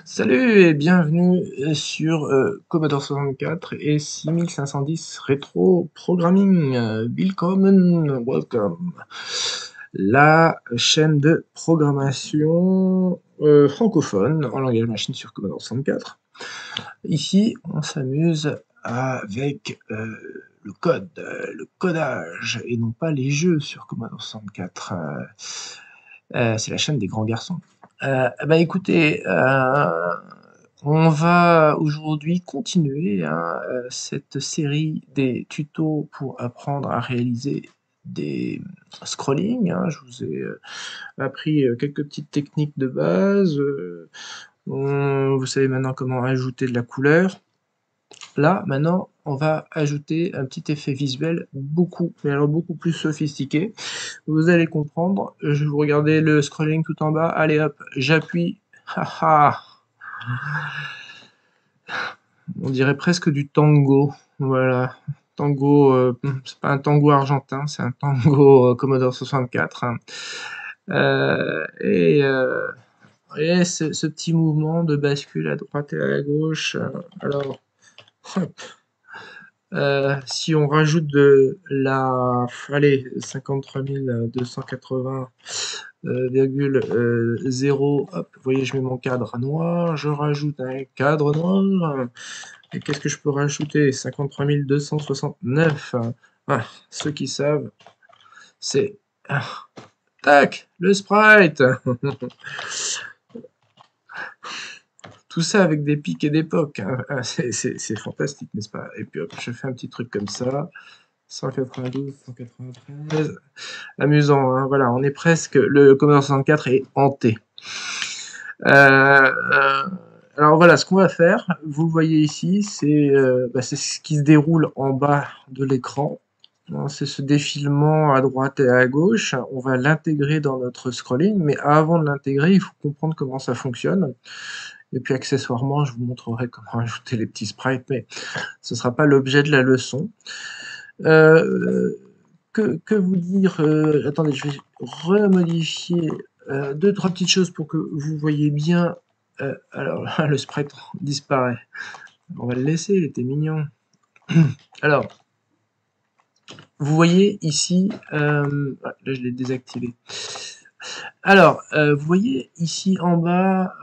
Salut et bienvenue sur Commodore 64 et 6510 Retro Programming. Willkommen, welcome. La chaîne de programmation francophone en langage machine sur Commodore 64. Ici, on s'amuse avec le code, le codage et non pas les jeux sur Commodore 64. C'est la chaîne des grands garçons. Écoutez, on va aujourd'hui continuer cette série des tutos pour apprendre à réaliser des scrollings. Je vous ai appris quelques petites techniques de base. Vous savez maintenant comment ajouter de la couleur. Là, maintenant, on va ajouter un petit effet visuel beaucoup plus sophistiqué. Vous allez comprendre. Je vous regardez le scrolling tout en bas. Allez hop, j'appuie. Haha. On dirait presque du tango. Voilà. Tango, c'est pas un tango argentin, c'est un tango Commodore 64. Et ce petit mouvement de bascule à droite et à gauche. Alors, hop. Si on rajoute de la, allez, 53 280,0, hop, vous voyez, je mets mon cadre noir, je rajoute un cadre noir, et qu'est-ce que je peux rajouter? 53 269. Ceux qui savent, c'est... tac, le sprite. Tout ça avec des pics et des pocs. C'est fantastique, n'est-ce pas? Et puis hop, je fais un petit truc comme ça. 192, 193. Amusant, hein, voilà, on est presque... Le Commodore 64 est hanté. Alors voilà, ce qu'on va faire, vous le voyez ici, c'est ce qui se déroule en bas de l'écran. C'est ce défilement à droite et à gauche. On va l'intégrer dans notre scrolling, mais avant de l'intégrer, il faut comprendre comment ça fonctionne. Et puis accessoirement, je vous montrerai comment ajouter les petits sprites, mais ce ne sera pas l'objet de la leçon. Que vous dire attendez, je vais remodifier 2-3 petites choses pour que vous voyez bien. Alors là, le sprite disparaît. On va le laisser, il était mignon. Alors, vous voyez ici, là je l'ai désactivé. Alors, vous voyez ici en bas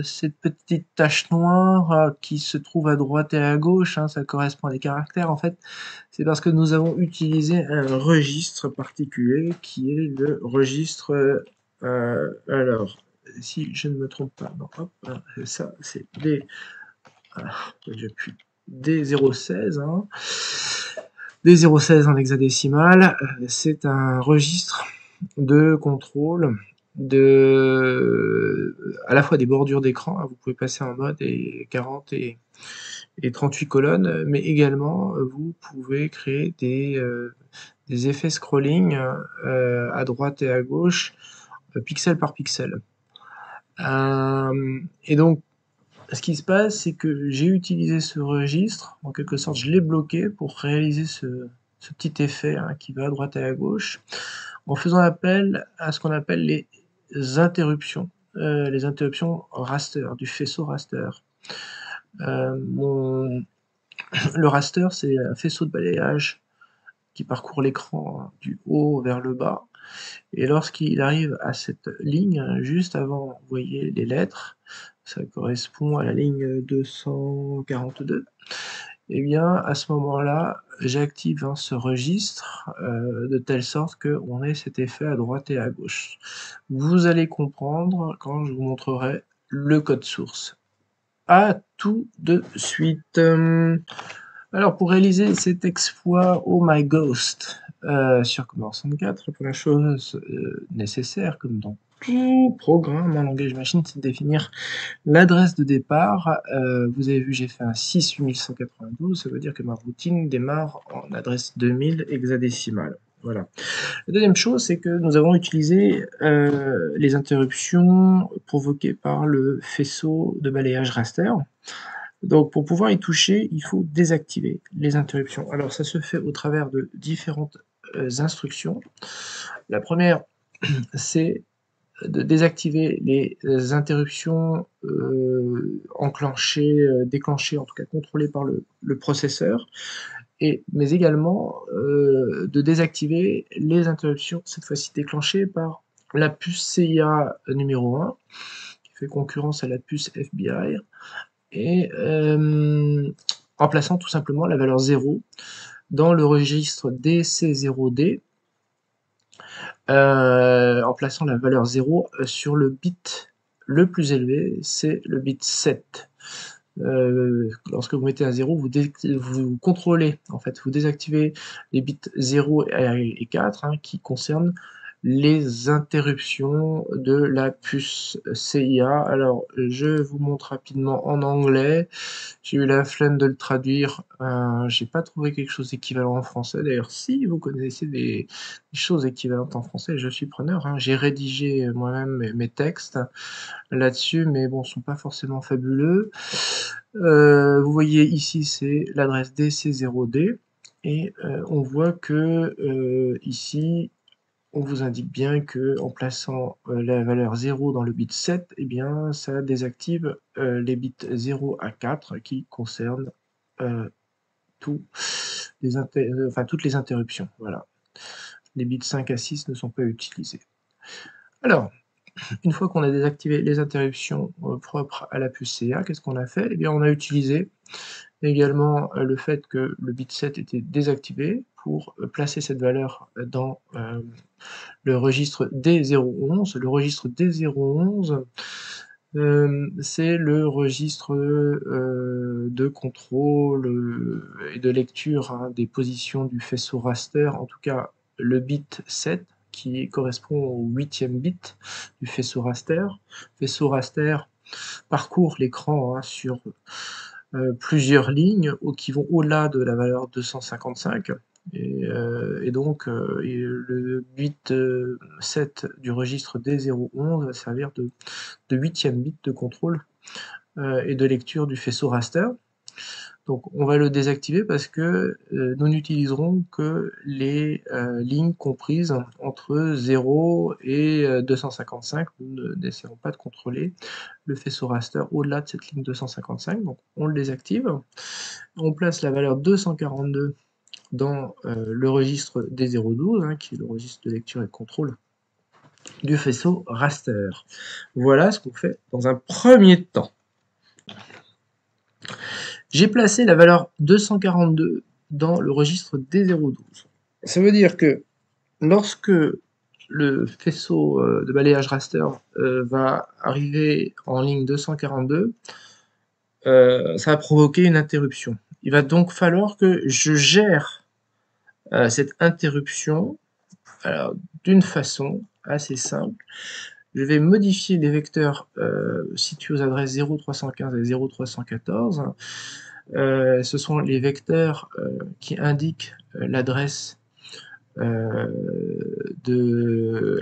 cette petite tache noire qui se trouve à droite et à gauche, ça correspond à des caractères. En fait, c'est parce que nous avons utilisé un registre particulier qui est le registre, alors, si je ne me trompe pas, non, hop, ça, c'est des, j'appuie, D016, D016 en hexadécimal, c'est un registre de contrôle à la fois des bordures d'écran, vous pouvez passer en mode 40 et 38 colonnes, mais également vous pouvez créer des effets scrolling à droite et à gauche, pixel par pixel. Et donc, ce qui se passe, c'est que j'ai utilisé ce registre, en quelque sorte, je l'ai bloqué pour réaliser ce petit effet qui va à droite et à gauche, en faisant appel à ce qu'on appelle les interruptions raster, du faisceau raster. Le raster, c'est un faisceau de balayage qui parcourt l'écran du haut vers le bas, et lorsqu'il arrive à cette ligne, juste avant, vous voyez les lettres, ça correspond à la ligne 242, et bien à ce moment-là, j'active ce registre de telle sorte qu'on ait cet effet à droite et à gauche. Vous allez comprendre quand je vous montrerai le code source. À tout de suite. Alors pour réaliser cet exploit Oh My Ghost sur Commodore 64, la première chose nécessaire, comme dans tout programme en langage machine, c'est de définir l'adresse de départ. Vous avez vu, j'ai fait un 68192, ça veut dire que ma routine démarre en adresse 2000 hexadécimale. Voilà. La deuxième chose, c'est que nous avons utilisé les interruptions provoquées par le faisceau de balayage raster. Donc pour pouvoir y toucher, il faut désactiver les interruptions. Alors ça se fait au travers de différentes instructions. La première, c'est de désactiver les interruptions enclenchées, déclenchées, en tout cas contrôlées par le processeur, mais également de désactiver les interruptions, cette fois-ci déclenchées par la puce CIA numéro 1, qui fait concurrence à la puce FBI, et en plaçant tout simplement la valeur 0 dans le registre DC0D, en plaçant la valeur 0 sur le bit le plus élevé, c'est le bit 7. Lorsque vous mettez un 0, vous contrôlez, en fait, vous désactivez les bits 0 et 4, hein, qui concernent les interruptions de la puce CIA. Alors, je vous montre rapidement en anglais. J'ai eu la flemme de le traduire. J'ai pas trouvé quelque chose d'équivalent en français. D'ailleurs, si vous connaissez des choses équivalentes en français, je suis preneur, hein. J'ai rédigé moi-même mes textes là-dessus, mais bon, sont pas forcément fabuleux. Vous voyez ici, c'est l'adresse DC0D, et on voit que ici, on vous indique bien que en plaçant la valeur 0 dans le bit 7, eh bien, ça désactive les bits 0 à 4 qui concernent tous toutes les interruptions. Voilà. Les bits 5 à 6 ne sont pas utilisés. Alors, une fois qu'on a désactivé les interruptions propres à la puce CA, qu'est-ce qu'on a fait? Eh bien, on a utilisé également le fait que le bit 7 était désactivé pour placer cette valeur dans le registre D011. Le registre D011, c'est le registre de contrôle et de lecture, hein, des positions du faisceau raster, en tout cas le bit 7, qui correspond au 8e bit du faisceau raster. Le faisceau raster parcourt l'écran, hein, sur plusieurs lignes qui vont au-delà de la valeur 255, et donc le bit 7 du registre D011 va servir de 8e bit de contrôle et de lecture du faisceau raster. Donc on va le désactiver parce que nous n'utiliserons que les lignes comprises entre 0 et 255. Nous n'essaierons pas de contrôler le faisceau raster au-delà de cette ligne 255, donc on le désactive. On place la valeur 242 dans le registre D012, hein, qui est le registre de lecture et de contrôle du faisceau raster. Voilà ce qu'on fait dans un premier temps. J'ai placé la valeur 242 dans le registre D012. Ça veut dire que lorsque le faisceau de balayage raster va arriver en ligne 242, ça va provoquer une interruption. Il va donc falloir que je gère cette interruption d'une façon assez simple. Je vais modifier les vecteurs situés aux adresses 0315 et 0314. Ce sont les vecteurs qui indiquent l'adresse de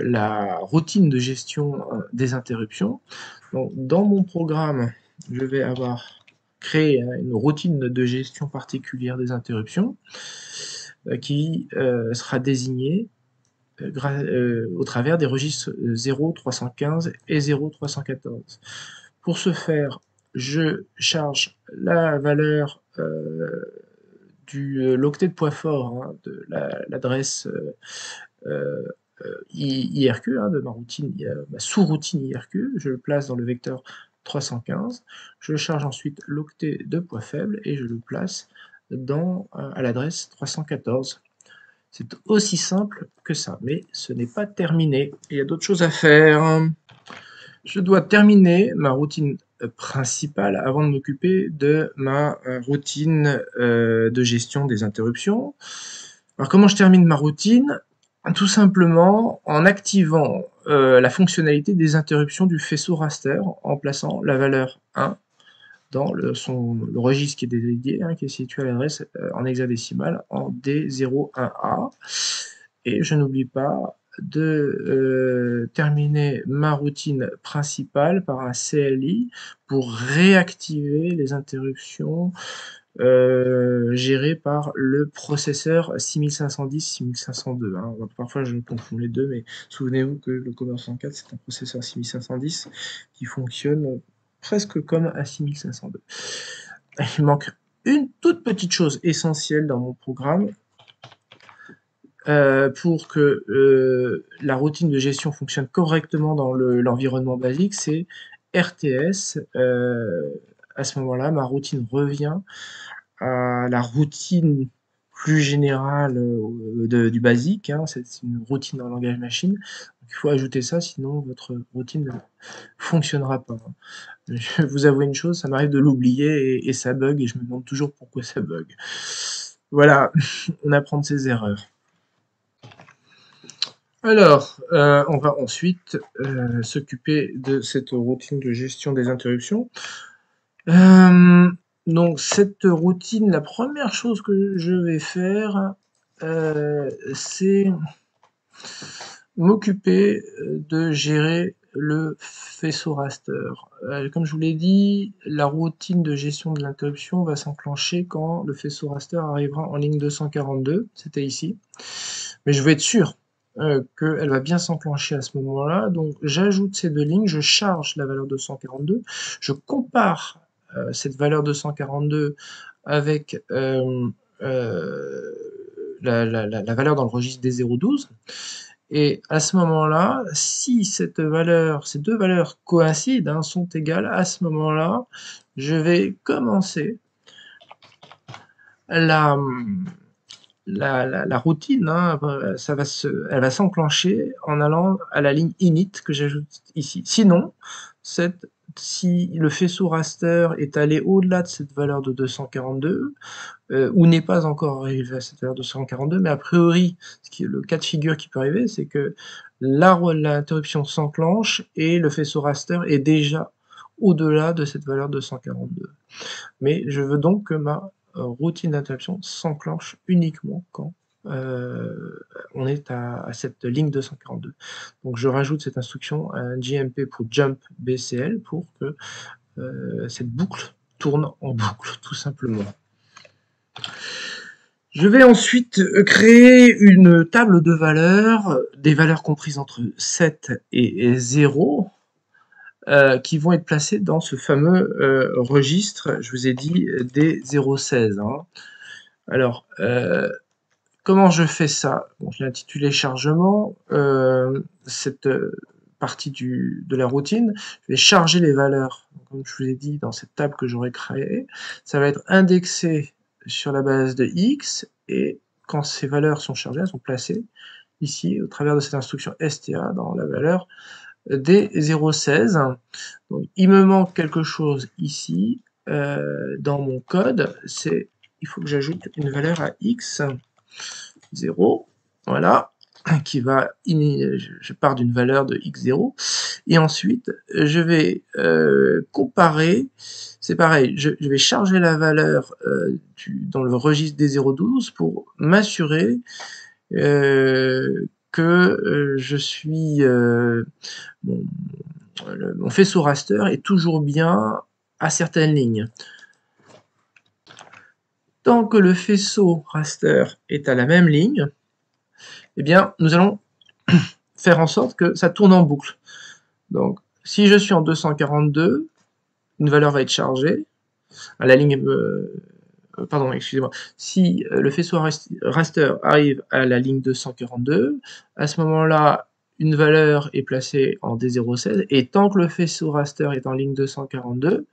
la routine de gestion des interruptions. Donc, dans mon programme, je vais avoir créé une routine de gestion particulière des interruptions qui sera désignée au travers des registres 0,315 et 0,314. Pour ce faire, je charge la valeur de l'octet de poids fort, hein, de l'adresse IRQ, hein, de ma sous-routine IRQ. Je le place dans le vecteur 315. Je charge ensuite l'octet de poids faible et je le place à l'adresse 314. C'est aussi simple que ça, mais ce n'est pas terminé. Il y a d'autres choses à faire. Je dois terminer ma routine principale avant de m'occuper de ma routine de gestion des interruptions. Alors comment je termine ma routine? Tout simplement en activant la fonctionnalité des interruptions du faisceau raster en plaçant la valeur 1 dans le registre qui est dédié, hein, qui est situé à l'adresse en hexadécimal en D01A. Et je n'oublie pas de terminer ma routine principale par un CLI pour réactiver les interruptions géré par le processeur 6510-6502, hein. Parfois je confonds les deux, mais souvenez-vous que le Commodore 64 c'est un processeur 6510 qui fonctionne presque comme un 6502. Il manque une toute petite chose essentielle dans mon programme pour que la routine de gestion fonctionne correctement dans l'environnement basique, c'est RTS. À ce moment-là, ma routine revient à la routine plus générale du basique, hein, c'est une routine en langage machine. Donc, il faut ajouter ça, sinon votre routine ne fonctionnera pas. Je vais vous avouer une chose, ça m'arrive de l'oublier et ça bug, et je me demande toujours pourquoi ça bug. Voilà, on apprend de ses erreurs. Alors, on va ensuite s'occuper de cette routine de gestion des interruptions. Donc cette routine, la première chose que je vais faire, c'est m'occuper de gérer le faisceau raster. Comme je vous l'ai dit, la routine de gestion de l'interruption va s'enclencher quand le faisceau raster arrivera en ligne 242, c'était ici. Mais je veux être sûr qu'elle va bien s'enclencher à ce moment-là, donc j'ajoute ces deux lignes, je charge la valeur 242, je compare cette valeur 242 avec la valeur dans le registre des 012, et à ce moment-là, si ces deux valeurs coïncident, hein, sont égales, à ce moment-là, je vais commencer la routine, hein, elle va s'enclencher en allant à la ligne init que j'ajoute ici. Sinon, si le faisceau raster est allé au-delà de cette valeur de 242, ou n'est pas encore arrivé à cette valeur de 242, mais a priori, le cas de figure qui peut arriver, c'est que l'interruption s'enclenche et le faisceau raster est déjà au-delà de cette valeur de 242. Mais je veux donc que ma routine d'interruption s'enclenche uniquement quand on est à cette ligne 242. Donc je rajoute cette instruction, un JMP pour jump BCL, pour que cette boucle tourne en boucle, tout simplement. Je vais ensuite créer une table de valeurs, des valeurs comprises entre 7 et 0, qui vont être placées dans ce fameux registre, je vous ai dit, des 016. Hein. Alors, comment je fais ça? Bon, je l'ai intitulé chargement. Cette partie de la routine, je vais charger les valeurs, comme je vous ai dit, dans cette table que j'aurai créée. Ça va être indexé sur la base de X, et quand ces valeurs sont chargées, elles sont placées ici, au travers de cette instruction STA, dans la valeur des 016. Donc, il me manque quelque chose ici, dans mon code, il faut que j'ajoute une valeur à X, 0, voilà, qui va, je pars d'une valeur de x0, et ensuite je vais comparer, c'est pareil, je vais charger la valeur dans le registre des 012 pour m'assurer que je suis mon faisceau raster est toujours bien à certaines lignes. Tant que le faisceau raster est à la même ligne, eh bien, nous allons faire en sorte que ça tourne en boucle. Donc, si je suis en 242, une valeur va être chargée à la ligne... pardon, excusez-moi. Si le faisceau raster arrive à la ligne 242, à ce moment-là, une valeur est placée en D016, et tant que le faisceau raster est en ligne 242,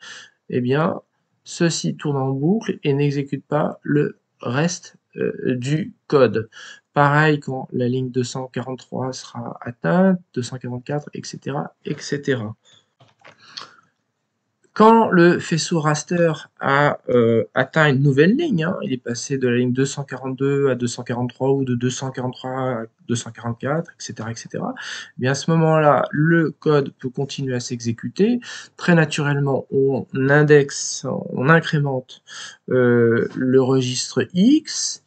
eh bien, ceci tourne en boucle et n'exécute pas le reste du code. Pareil quand la ligne 243 sera atteinte, 244, etc., etc. Quand le faisceau raster a atteint une nouvelle ligne, hein, il est passé de la ligne 242 à 243 ou de 243 à 244, etc., etc., eh bien à ce moment-là, le code peut continuer à s'exécuter. Très naturellement, on indexe, on incrémente le registre X,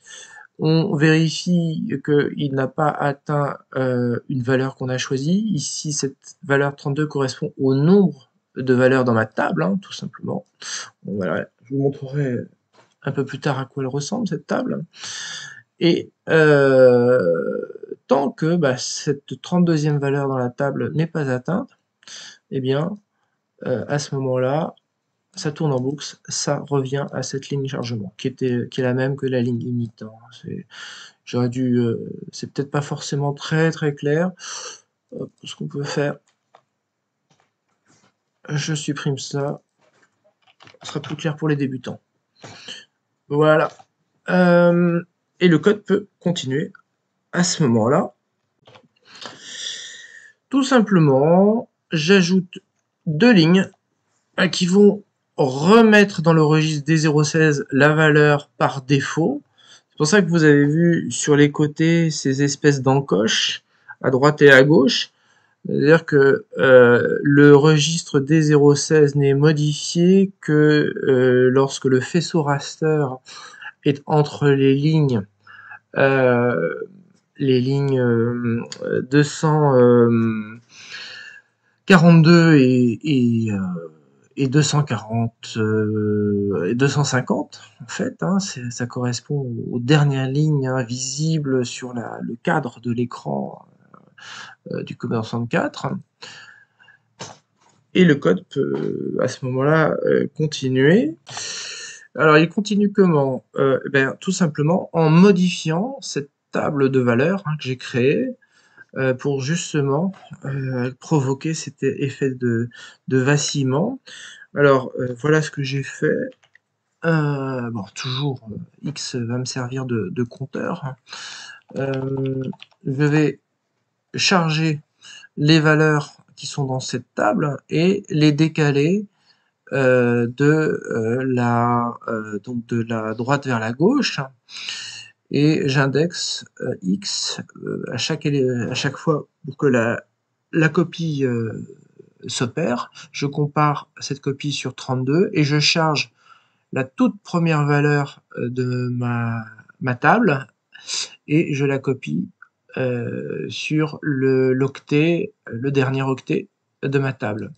on vérifie qu'il n'a pas atteint une valeur qu'on a choisie. Ici, cette valeur 32 correspond au nombre de valeurs dans ma table, hein, tout simplement. Bon, voilà, je vous montrerai un peu plus tard à quoi elle ressemble cette table. Et tant que cette 32e valeur dans la table n'est pas atteinte, eh bien, à ce moment-là, ça tourne en boucle, ça revient à cette ligne chargement qui est la même que la ligne init, hein. J'aurais dû, c'est peut-être pas forcément très très clair. Hop, ce qu'on peut faire, je supprime ça, ce sera plus clair pour les débutants. Voilà. Et le code peut continuer à ce moment-là. Tout simplement, j'ajoute 2 lignes qui vont remettre dans le registre D016 la valeur par défaut. C'est pour ça que vous avez vu sur les côtés ces espèces d'encoches à droite et à gauche. C'est-à-dire que le registre D016 n'est modifié que lorsque le faisceau raster est entre les lignes 242 et 240 et 250 en fait, hein, ça correspond aux dernières lignes visibles sur le cadre de l'écran du Commodore 64. Et le code peut à ce moment-là continuer. Alors il continue comment? Tout simplement en modifiant cette table de valeurs que j'ai créée pour justement provoquer cet effet de vacillement. Alors voilà ce que j'ai fait. Bon, toujours X va me servir de compteur. Je vais charger les valeurs qui sont dans cette table et les décaler donc de la droite vers la gauche, et j'indexe X à chaque fois pour que la copie s'opère. Je compare cette copie sur 32 et je charge la toute première valeur de ma table et je la copie sur l'octet, le dernier octet de ma table.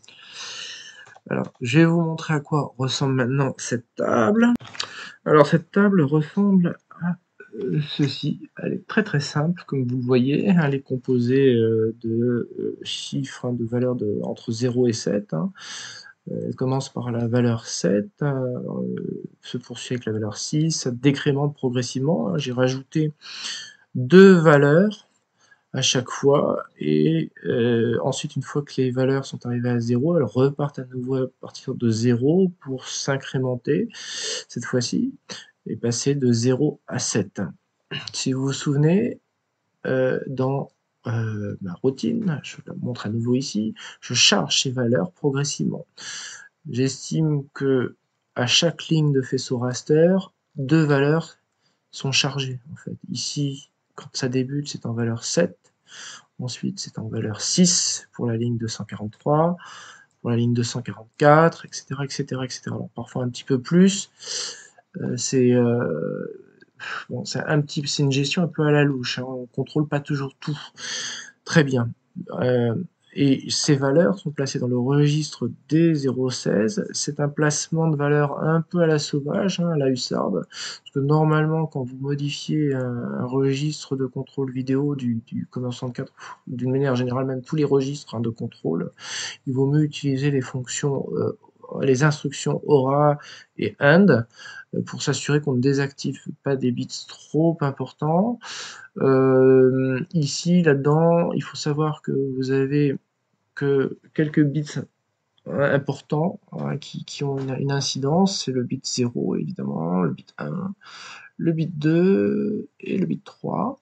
Alors, je vais vous montrer à quoi ressemble maintenant cette table. Alors, cette table ressemble à ceci. Elle est très très simple, comme vous le voyez. Elle est composée de chiffres, de valeurs entre 0 et 7. Elle commence par la valeur 7, se poursuit avec la valeur 6, ça décrémente progressivement. J'ai rajouté 2 valeurs à chaque fois, et ensuite, une fois que les valeurs sont arrivées à 0, elles repartent à nouveau à partir de 0 pour s'incrémenter cette fois-ci et passer de 0 à 7. Si vous vous souvenez, dans ma routine, je la montre à nouveau ici, je charge ces valeurs progressivement. J'estime que à chaque ligne de faisceau raster, 2 valeurs sont chargées en fait. Ici, quand ça débute, c'est en valeur 7. Ensuite, c'est en valeur 6 pour la ligne 243, pour la ligne 244, etc., etc., etc. Alors, parfois un petit peu plus. C'est bon, c'est une gestion un peu à la louche, hein. On ne contrôle pas toujours tout très bien. Et ces valeurs sont placées dans le registre D016. C'est un placement de valeurs un peu à la sauvage, à la hussarde, parce que normalement, quand vous modifiez un registre de contrôle vidéo du Commodore 64, d'une manière générale, même tous les registres de contrôle, il vaut mieux utiliser les fonctions, les instructions aura et AND pour s'assurer qu'on ne désactive pas des bits trop importants. Ici, là-dedans, il faut savoir que vous avez que quelques bits importants qui ont une incidence. C'est le bit 0, évidemment, le bit 1, le bit 2 et le bit 3.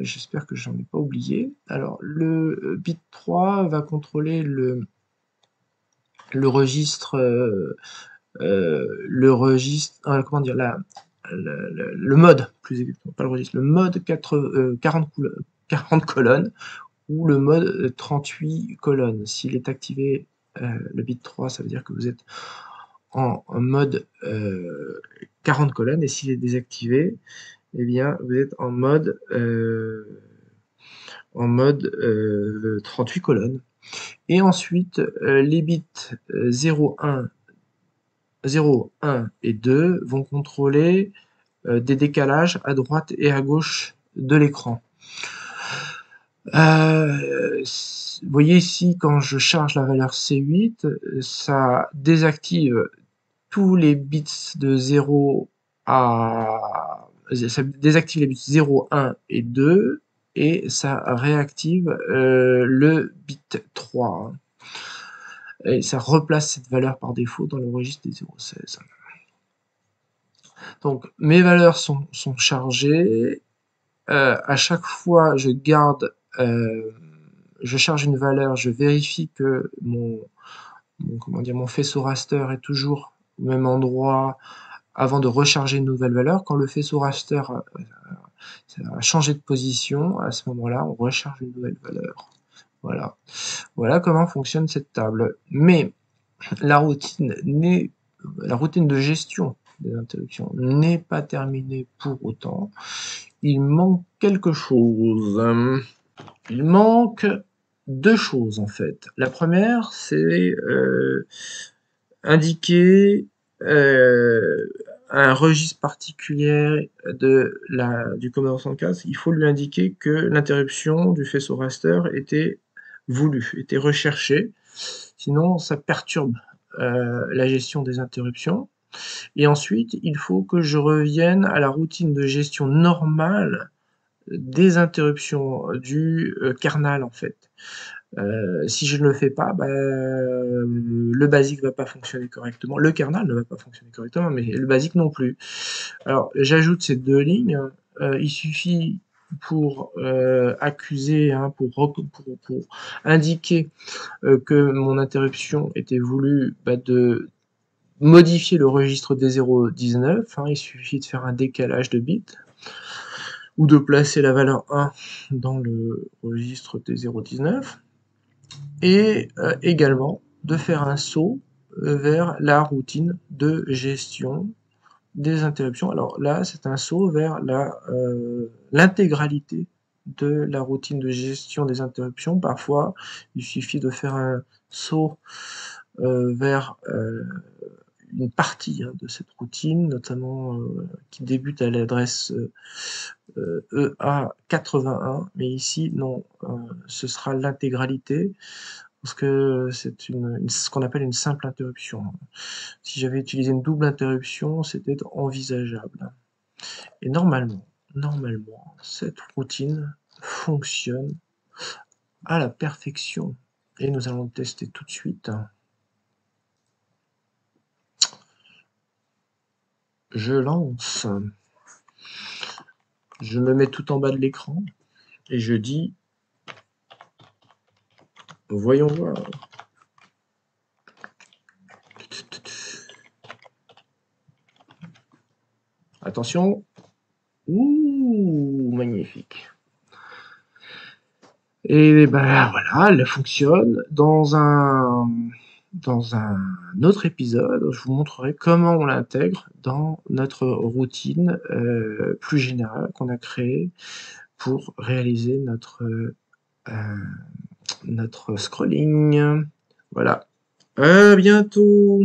J'espère que j'en ai pas oublié. Alors, le bit 3 va contrôler le registre, comment dire, le mode, plus exactement, pas le registre, le mode 40 colonnes ou le mode 38 colonnes. S'il est activé, le bit 3, ça veut dire que vous êtes en mode 40 colonnes, et s'il est désactivé, eh bien, vous êtes en mode 38 colonnes. Et ensuite, les bits 0, 1, 0, 1 et 2 vont contrôler des décalages à droite et à gauche de l'écran. Vous voyez ici, quand je charge la valeur C8, ça désactive tous les bits de 0 à... ça désactive les bits 0, 1 et 2, et ça réactive le bit 3. Et ça replace cette valeur par défaut dans le registre des 0,16. Donc mes valeurs sont chargées. À chaque fois, je charge une valeur, je vérifie que mon faisceau raster est toujours au même endroit avant de recharger une nouvelle valeur. Quand le faisceau raster a changé de position, à ce moment-là, on recharge une nouvelle valeur. Voilà. Voilà comment fonctionne cette table. Mais la routine de gestion des interruptions n'est pas terminée pour autant. Il manque quelque chose. Il manque deux choses en fait. La première, c'est indiquer un registre particulier du Commodore 64. Il faut lui indiquer que l'interruption du faisceau raster était voulue, était recherchée. Sinon, ça perturbe la gestion des interruptions. Et ensuite, il faut que je revienne à la routine de gestion normale des interruptions du kernel en fait. Si je ne le fais pas, le basique va pas fonctionner correctement. Le kernel ne va pas fonctionner correctement, mais le basique non plus. Alors, j'ajoute ces deux lignes. Il suffit pour accuser, pour indiquer que mon interruption était voulue de modifier le registre des 0,19. Il suffit de faire un décalage de bits ou de placer la valeur 1 dans le registre des 0,19 et également de faire un saut vers la routine de gestion des interruptions. Alors là, c'est un saut vers l'intégralité de la routine de gestion des interruptions. Parfois, il suffit de faire un saut vers une partie de cette routine, notamment qui débute à l'adresse EA81, mais ici, non, ce sera l'intégralité, parce que c'est ce qu'on appelle une simple interruption. Si j'avais utilisé une double interruption, c'était envisageable. Et normalement, cette routine fonctionne à la perfection. Et nous allons le tester tout de suite. Je lance. Je me mets tout en bas de l'écran et je dis voyons voir. Attention. Ouh, magnifique. Et ben voilà, elle fonctionne. Dans un autre épisode, je vous montrerai comment on l'intègre dans notre routine plus générale qu'on a créée pour réaliser notre scrolling. Voilà. À bientôt.